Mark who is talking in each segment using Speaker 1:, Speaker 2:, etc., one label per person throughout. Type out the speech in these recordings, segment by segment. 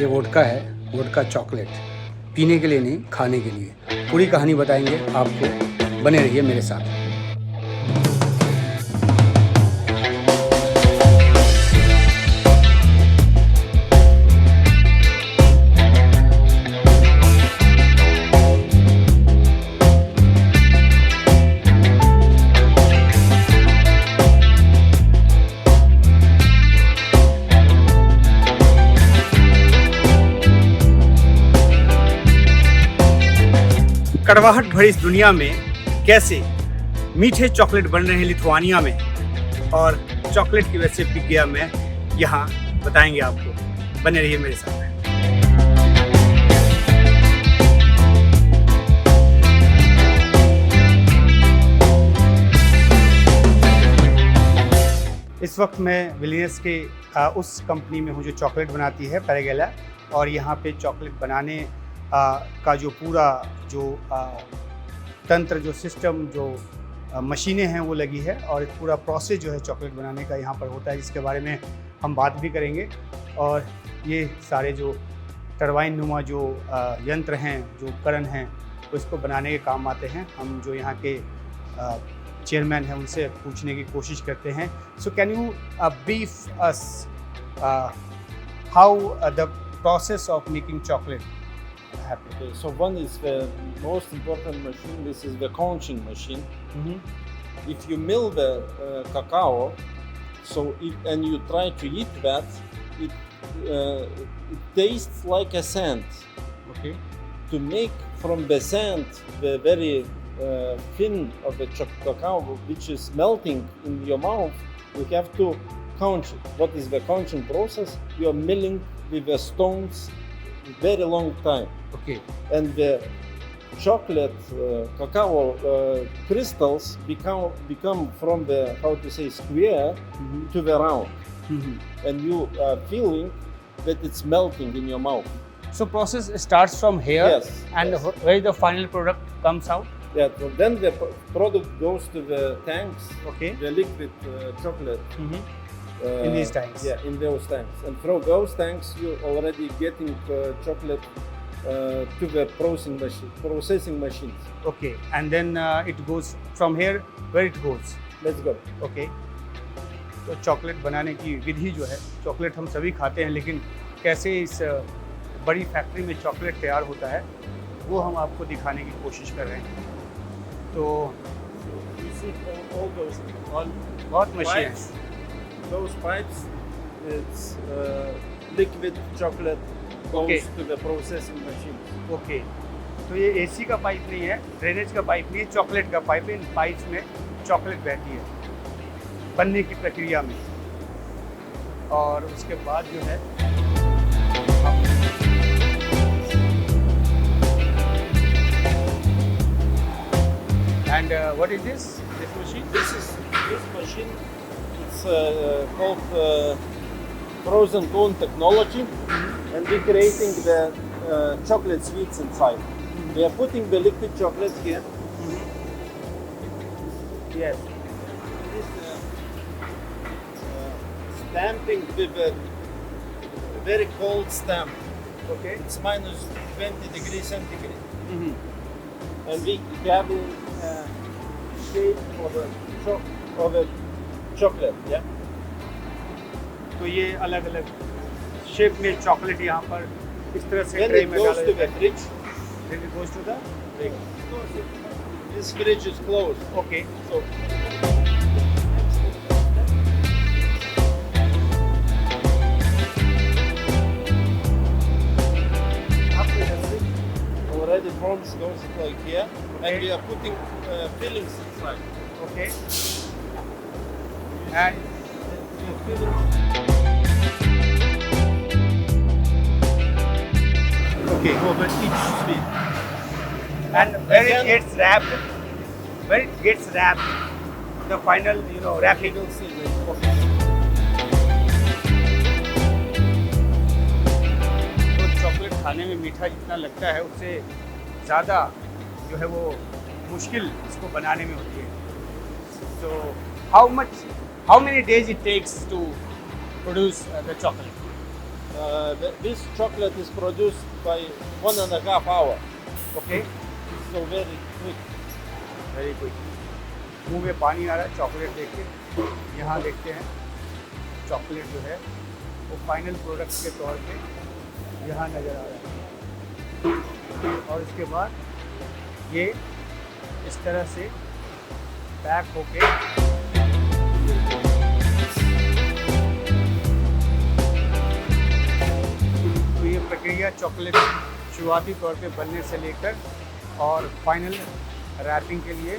Speaker 1: ये वोडका है, vodka chocolate, पीने के लिए नहीं, खाने के लिए। पूरी कहानी बताएंगे आपको, बने रहिए मेरे साथ। कड़वाहट भरी इस दुनिया में कैसे मीठे चॉकलेट बन रहे हैं लिथुआनिया में, और चॉकलेट की वजह से बिक गया मैं यहाँ, बताएंगे आपको, बने रहिए मेरे साथ। इस वक्त मैं विलियस के उस कंपनी में हूँ जो चॉकलेट बनाती है, पेरगेले, और यहाँ पे चॉकलेट बनाने का जो पूरा जो तंत्र, जो सिस्टम, जो मशीनें हैं वो लगी है, और पूरा प्रोसेस जो है चॉकलेट बनाने का यहाँ पर होता है, जिसके बारे में हम बात भी करेंगे। और ये सारे जो टरबाइन नुमा जो यंत्र हैं, जो उपकरण हैं, वो इसको बनाने के काम आते हैं। हम जो यहाँ के चेयरमैन हैं उनसे पूछने की कोशिश करते हैं। So can you brief us how the process of making chocolate happen?
Speaker 2: Okay, so one is the most important machine. This is the conching machine. If you mill the cacao, and you try to eat that, it tastes like a sand.
Speaker 1: Okay.
Speaker 2: To make from the sand the very thin of the cacao, which is melting in your mouth, you have to conch it. What is the conching process? You are milling with the stones very long time.
Speaker 1: Okay.
Speaker 2: And the chocolate cacao crystals become from the, how to say, square to the round. And you are feeling that it's melting in your mouth.
Speaker 1: So process starts from here.
Speaker 2: Yes,
Speaker 1: and
Speaker 2: yes.
Speaker 1: where the final product comes out.
Speaker 2: Yeah, so then the product goes to the tanks.
Speaker 1: Okay.
Speaker 2: The liquid chocolate.
Speaker 1: In these tanks.
Speaker 2: Yeah, in those tanks. And from those tanks, you're already getting chocolate to the processing machines.
Speaker 1: Okay. And then it goes from here, where it goes.
Speaker 2: Let's go.
Speaker 1: Okay. तो chocolate बनाने की विधि जो है, chocolate हम सभी खाते हैं, लेकिन कैसे इस बड़ी फैक्ट्री में चॉकलेट तैयार होता है वो हम आपको दिखाने की कोशिश कर रहे हैं। तो
Speaker 2: You see all those
Speaker 1: बहुत मशीन है।
Speaker 2: Those pipes, it's liquid chocolate goes
Speaker 1: Okay.
Speaker 2: to the processing machine.
Speaker 1: Okay, तो ये एसी का पाइप नहीं है, ड्रेनेज का पाइप नहीं है, चॉकलेट का पाइप है। इन पाइप्स में चॉकलेट बहती है बनने की प्रक्रिया में, और उसके बाद जो है and what is this machine?
Speaker 2: This machine, it's called frozen cone technology, and we're creating the chocolate sweets inside. We are putting the liquid chocolate here.
Speaker 1: Yes.
Speaker 2: This stamping with a very cold stamp.
Speaker 1: Okay.
Speaker 2: It's minus 20 degrees centigrade. And we have shape of the chocolate, yeah.
Speaker 1: तो ये अलग अलग shape में chocolate यहाँ पर इस तरह से
Speaker 2: Then
Speaker 1: ट्रे
Speaker 2: it
Speaker 1: में
Speaker 2: goes
Speaker 1: डाला
Speaker 2: to
Speaker 1: जाता
Speaker 2: the
Speaker 1: है।
Speaker 2: fridge.
Speaker 1: Then it goes to the
Speaker 2: This fridge is closed.
Speaker 1: okay.
Speaker 2: So after the fridge, already forms goes like here, and we are putting fillings inside.
Speaker 1: Okay. And
Speaker 2: The fillings.
Speaker 1: okay,
Speaker 2: Over each sweet.
Speaker 1: and where it
Speaker 2: Again-
Speaker 1: gets wrapped, the final, wrapping.
Speaker 2: You will see the
Speaker 1: तो chocolate खाने में मीठा जितना लगता है उससे ज़्यादा जो है वो मुश्किल इसको बनाने में होती है। So how many days it takes to produce the chocolate?
Speaker 2: This chocolate is produced by 1.5 hours.
Speaker 1: Okay.
Speaker 2: So very quick.
Speaker 1: Very quick. मुंह में पानी आ रहा है चॉकलेट देख के। यहाँ देखते हैं चॉकलेट जो है वो फाइनल प्रोडक्ट के तौर पे यहाँ नज़र आ रहा है और इसके बाद ये इस तरह से पैक होके तो ये प्रक्रिया चॉकलेट शुरुआती तौर पे बनने से लेकर और फाइनल रैपिंग के लिए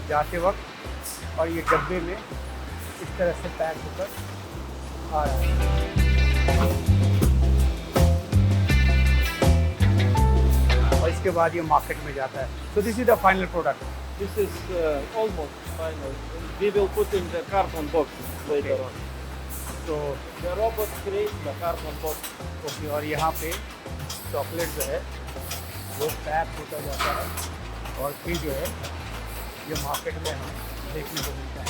Speaker 1: जाते वक्त और ये डब्बे में इस तरह से पैक होकर आ रहा है और इसके बाद ये मार्केट में जाता है। So this is the final product.
Speaker 2: This is almost final. We will put in the carton box later on.
Speaker 1: तो
Speaker 2: The robot creates the carton box.
Speaker 1: Okay और यहाँ पे चॉकलेट जो है वो पैक होता जाता है और फिर जो है ये मार्केट में हमें देखने को मिलता है।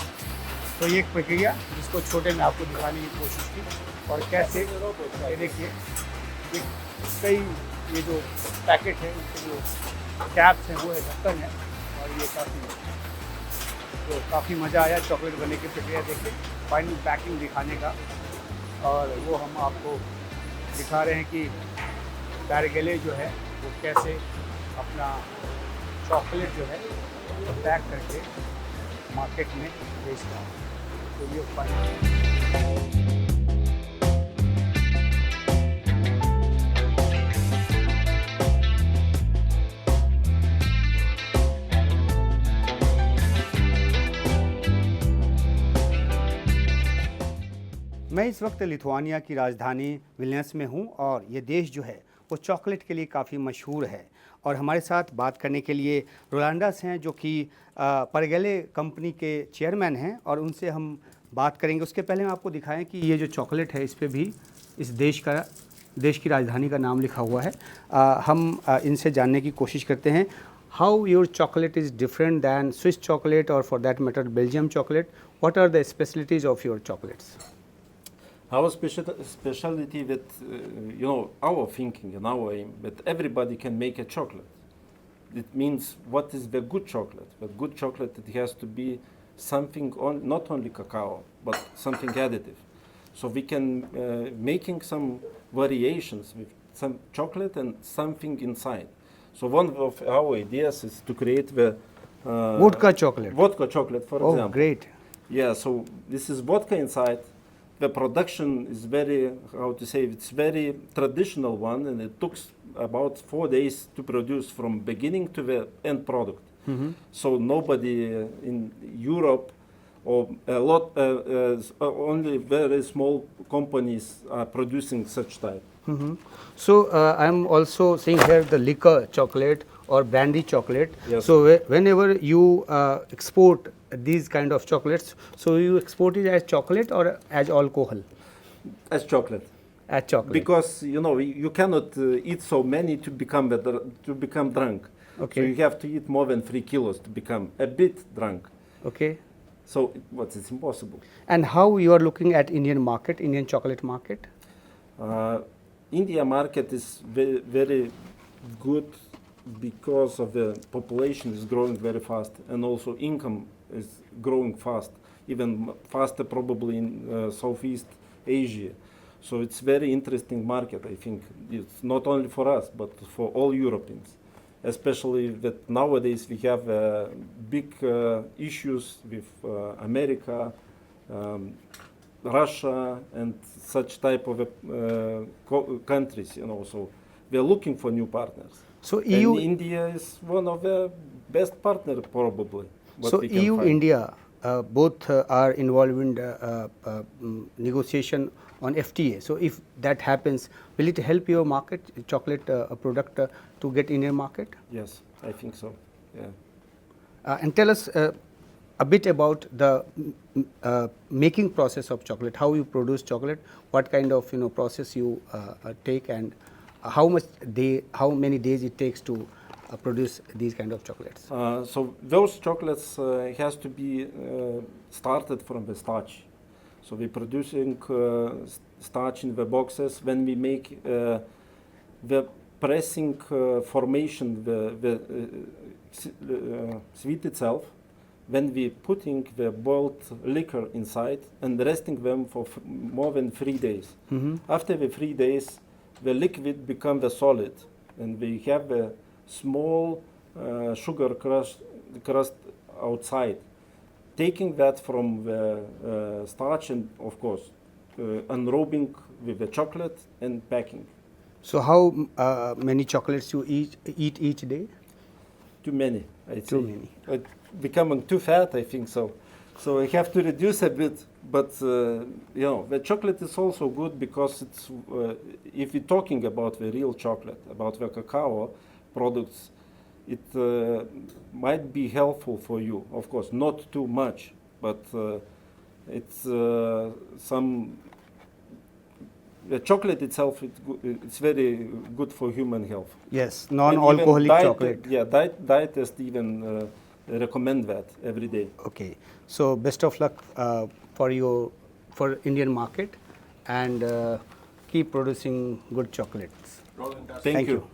Speaker 1: तो ये एक प्रक्रिया जिसको छोटे में आपको दिखाने की कोशिश की और कैसे ये देखिए ये कई ये जो पैकेट है उनके जो कैप्स हैं वो है ढक्कन है और ये काफ़ी मज़ा आया चॉकलेट बनने की प्रक्रिया देख के फाइनल पैकिंग दिखाने का और वो हम आपको दिखा रहे हैं कि पेरगेले जो है वो कैसे अपना चॉकलेट जो है वो पैक करके मार्केट में बेचता है। तो ये फाइनल मैं इस वक्त लिथुआनिया की राजधानी विल्नियस में हूं और ये देश जो है वो चॉकलेट के लिए काफ़ी मशहूर है और हमारे साथ बात करने के लिए रोलांडस हैं जो कि परगेले कंपनी के चेयरमैन हैं और उनसे हम बात करेंगे। उसके पहले हम आपको दिखाएं कि ये जो चॉकलेट है इस पे भी इस देश की राजधानी का नाम लिखा हुआ है। हम इनसे जानने की कोशिश करते हैं how your chocolate is different than Swiss chocolate और for that matter Belgium chocolate. What are the specialities of your chocolates?
Speaker 2: Our specialty with our thinking and our aim that everybody can make a chocolate. It means what is the good chocolate? But good chocolate it has to be something not only cacao but something additive. So we can making some variations with some chocolate and something inside. So one of our ideas is to create the
Speaker 1: vodka chocolate.
Speaker 2: Vodka chocolate, for example.
Speaker 1: Oh, great!
Speaker 2: Yeah. So this is vodka inside. The production is it's very traditional one, and it took about 4 days to produce from beginning to the end product. Mm-hmm. So nobody in Europe or only very small companies are producing such type.
Speaker 1: Mm-hmm. So I'm also seeing here the liquor chocolate or brandy chocolate.
Speaker 2: Yes.
Speaker 1: So whenever you export these kind of chocolates, so you export it as chocolate or as alcohol?
Speaker 2: As chocolate.
Speaker 1: As chocolate.
Speaker 2: Because you cannot eat so many to become drunk.
Speaker 1: Okay.
Speaker 2: So you have to eat more than 3 kilos to become a bit drunk.
Speaker 1: Okay.
Speaker 2: So it's impossible.
Speaker 1: And how you are looking at Indian chocolate market?
Speaker 2: India market is very, very good because of the population is growing very fast and also income is growing fast, even faster probably in Southeast Asia. So it's very interesting market, I think. It's not only for us, but for all Europeans. Especially that nowadays we have big issues with America, Russia, and such type of countries. So we are looking for new partners.
Speaker 1: So EU,
Speaker 2: and India is one of the best partners probably.
Speaker 1: So EU, India, both are involved in negotiation on FTA. So if that happens, will it help your market, chocolate product to get Indian market?
Speaker 2: Yes, I think so. Yeah.
Speaker 1: And tell us a bit about the making process of chocolate. How you produce chocolate? What kind of process you take, and how many days it takes to produce these kind of chocolates?
Speaker 2: So those chocolates has to be started from the starch. So we're producing starch in the boxes, when we make the pressing formation, the sweet itself, when we putting the boiled liquor inside and resting them for more than 3 days. After the 3 days, the liquid become the solid, and we have a small sugar crust outside. Taking that from the starch and, of course, unrobing with the chocolate and packing.
Speaker 1: So how many chocolates you eat each day?
Speaker 2: Too many, I'd say.
Speaker 1: Too many.
Speaker 2: Becoming too fat, I think so. So I have to reduce a bit, but the chocolate is also good because it's, if we're talking about the real chocolate, about the cacao products, it might be helpful for you. Of course, not too much, but it's the chocolate itself, it's very good for human health.
Speaker 1: Yes, non-alcoholic chocolate.
Speaker 2: Yeah, dietists even recommend that every day.
Speaker 1: Okay, so best of luck for Indian market, and keep producing good chocolates.
Speaker 2: Thank you.